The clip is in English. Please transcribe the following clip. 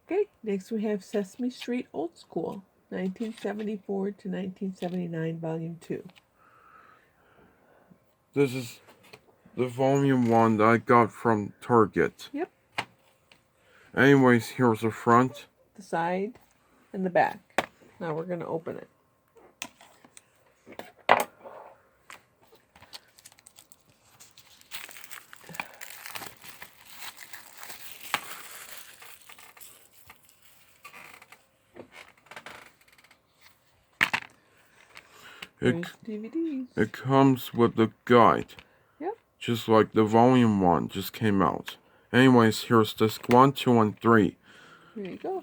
Okay, next we have Sesame Street Old School, 1974 to 1979, Volume 2. This is the volume 1 that I got from Target. Yep. Anyways, here's the front. The side and the back. Now we're going to open it. There's DVDs. It comes with the guide. Yep. Just like the volume 1 just came out. Anyways, here's disc 1, 2, and 3. Here you go.